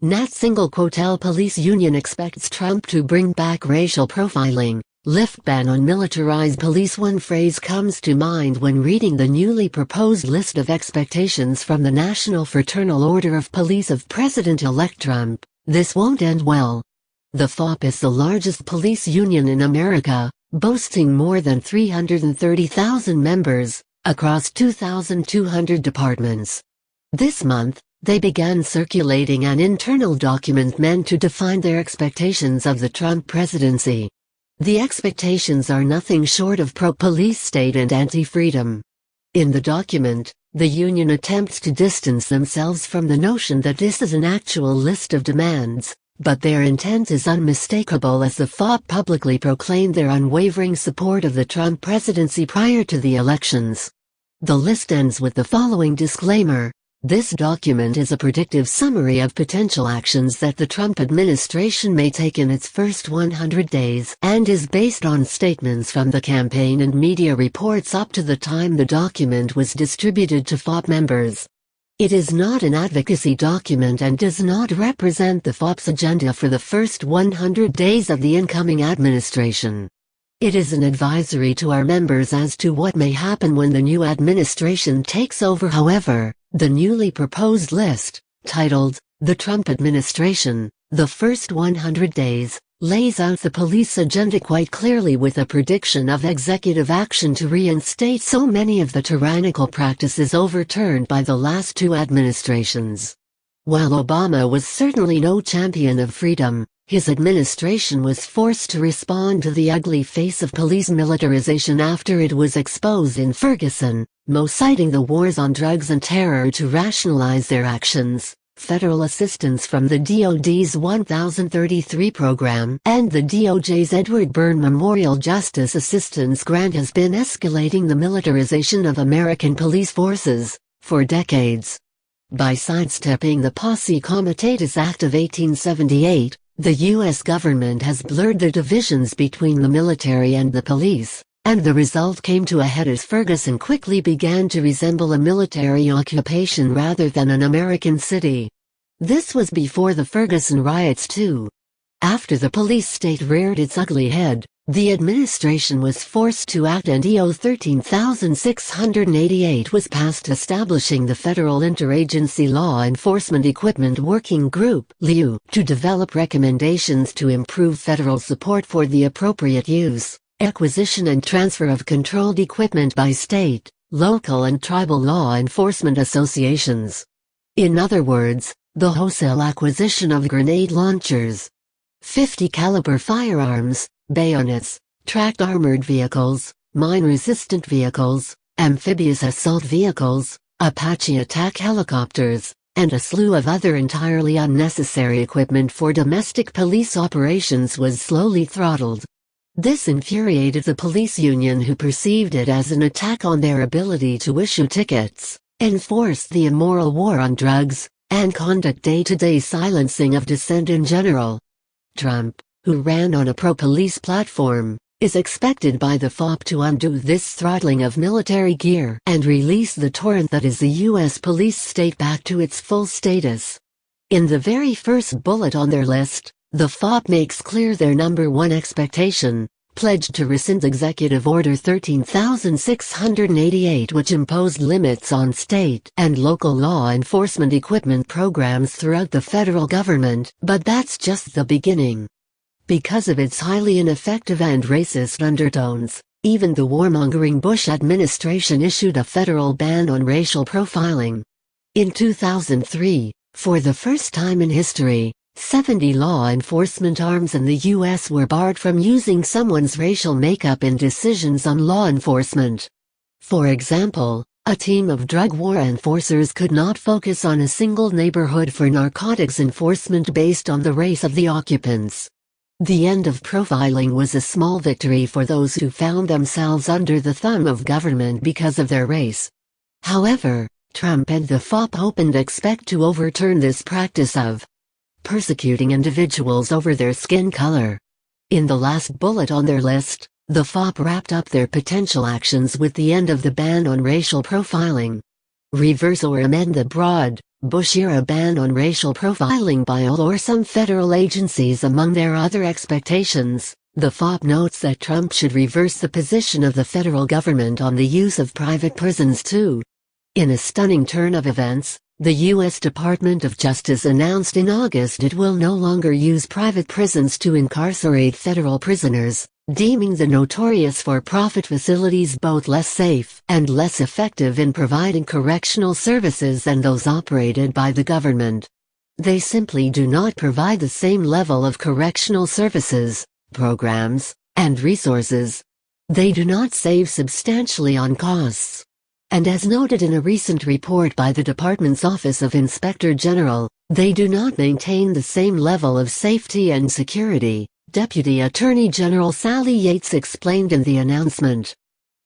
Nat'l Police Union expects Trump to bring back racial profiling, lift ban on militarized police. One phrase comes to mind when reading the newly proposed list of expectations from the National Fraternal Order of Police of President-elect Trump: "This won't end well." The FOP is the largest police union in America, boasting more than 330,000 members, across 2,200 departments. This month, they began circulating an internal document meant to define their expectations of the Trump presidency. The expectations are nothing short of pro-police state and anti-freedom. In the document, the union attempts to distance themselves from the notion that this is an actual list of demands, but their intent is unmistakable, as the FOP publicly proclaimed their unwavering support of the Trump presidency prior to the elections. The list ends with the following disclaimer: "This document is a predictive summary of potential actions that the Trump administration may take in its first 100 days and is based on statements from the campaign and media reports up to the time the document was distributed to FOP members. It is not an advocacy document and does not represent the FOP's agenda for the first 100 days of the incoming administration. It is an advisory to our members as to what may happen when the new administration takes over." However, the newly proposed list, titled, "The Trump Administration, the First 100 Days," lays out the police agenda quite clearly, with a prediction of executive action to reinstate so many of the tyrannical practices overturned by the last two administrations. While Obama was certainly no champion of freedom, his administration was forced to respond to the ugly face of police militarization after it was exposed in Ferguson, citing the wars on drugs and terror to rationalize their actions. Federal assistance from the DoD's 1033 program and the DOJ's Edward Byrne Memorial Justice Assistance Grant has been escalating the militarization of American police forces for decades. By sidestepping the Posse Comitatus Act of 1878, the U.S. government has blurred the divisions between the military and the police, and the result came to a head as Ferguson quickly began to resemble a military occupation rather than an American city. This was before the Ferguson riots too. After the police state reared its ugly head, the administration was forced to act, and EO 13688 was passed establishing the Federal Interagency Law Enforcement Equipment Working Group (LEO) to develop recommendations to improve federal support for the appropriate use, acquisition and transfer of controlled equipment by state, local and tribal law enforcement associations. In other words, the wholesale acquisition of grenade launchers, 50 caliber firearms, bayonets, tracked armored vehicles, mine-resistant vehicles, amphibious assault vehicles, Apache attack helicopters, and a slew of other entirely unnecessary equipment for domestic police operations was slowly throttled. This infuriated the police union, who perceived it as an attack on their ability to issue tickets, enforce the immoral war on drugs, and conduct day-to-day silencing of dissent in general. Trump, who ran on a pro-police platform, is expected by the FOP to undo this throttling of military gear and release the torrent that is the U.S. police state back to its full status. In the very first bullet on their list, the FOP makes clear their number one expectation: pledged to rescind Executive Order 13688, which imposed limits on state and local law enforcement equipment programs throughout the federal government. But that's just the beginning. Because of its highly ineffective and racist undertones, even the warmongering Bush administration issued a federal ban on racial profiling. In 2003, for the first time in history, 70 law enforcement arms in the U.S. were barred from using someone's racial makeup in decisions on law enforcement. For example, a team of drug war enforcers could not focus on a single neighborhood for narcotics enforcement based on the race of the occupants. The end of profiling was a small victory for those who found themselves under the thumb of government because of their race. However, Trump and the FOP opened expect to overturn this practice of persecuting individuals over their skin color. In the last bullet on their list, the FOP wrapped up their potential actions with the end of the ban on racial profiling. Reverse or amend the broad, Bush-era ban on racial profiling by all or some federal agencies among their other expectations. The FOP notes that Trump should reverse the position of the federal government on the use of private prisons too. In a stunning turn of events, the U.S. Department of Justice announced in August it will no longer use private prisons to incarcerate federal prisoners, deeming the notorious for-profit facilities both less safe and less effective in providing correctional services than those operated by the government. They simply do not provide the same level of correctional services, programs, and resources. They do not save substantially on costs. And as noted in a recent report by the department's Office of Inspector General, they do not maintain the same level of safety and security, Deputy Attorney General Sally Yates explained in the announcement.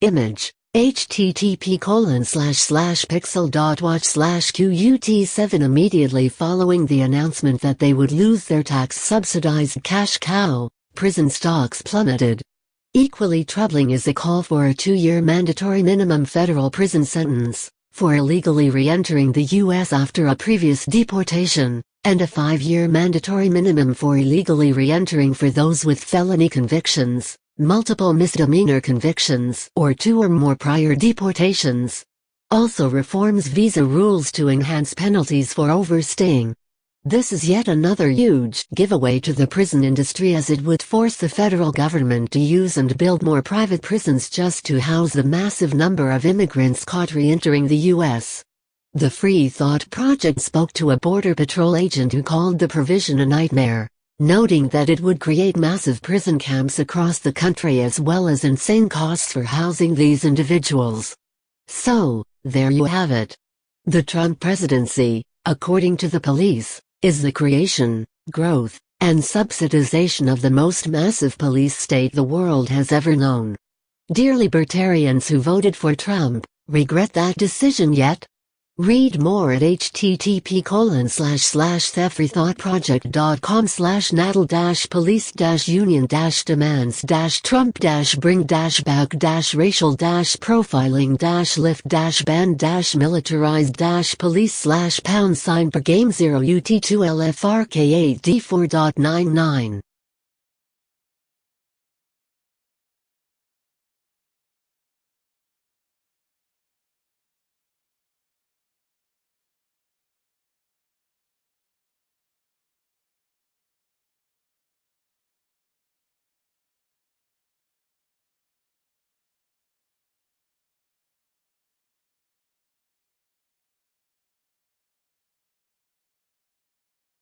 Image: http://pixel.watch/QUT7. Immediately following the announcement that they would lose their tax-subsidized cash cow, prison stocks plummeted. Equally troubling is a call for a 2-year mandatory minimum federal prison sentence for illegally re-entering the U.S. after a previous deportation, and a 5-year mandatory minimum for illegally re-entering for those with felony convictions, multiple misdemeanor convictions, or 2 or more prior deportations. Also reforms visa rules to enhance penalties for overstaying. This is yet another huge giveaway to the prison industry, as it would force the federal government to use and build more private prisons just to house the massive number of immigrants caught re-entering the U.S. The Free Thought Project spoke to a Border Patrol agent who called the provision a nightmare, noting that it would create massive prison camps across the country as well as insane costs for housing these individuals. So, there you have it. The Trump presidency, according to the police, is the creation, growth, and subsidization of the most massive police state the world has ever known. Dear libertarians who voted for Trump, regret that decision yet? Read more at http://thefreethought project.com/Nat'l-police-union-demand-trump-bring-back-racial-police/pound-police/per game 0 UT2LFRK8D4.99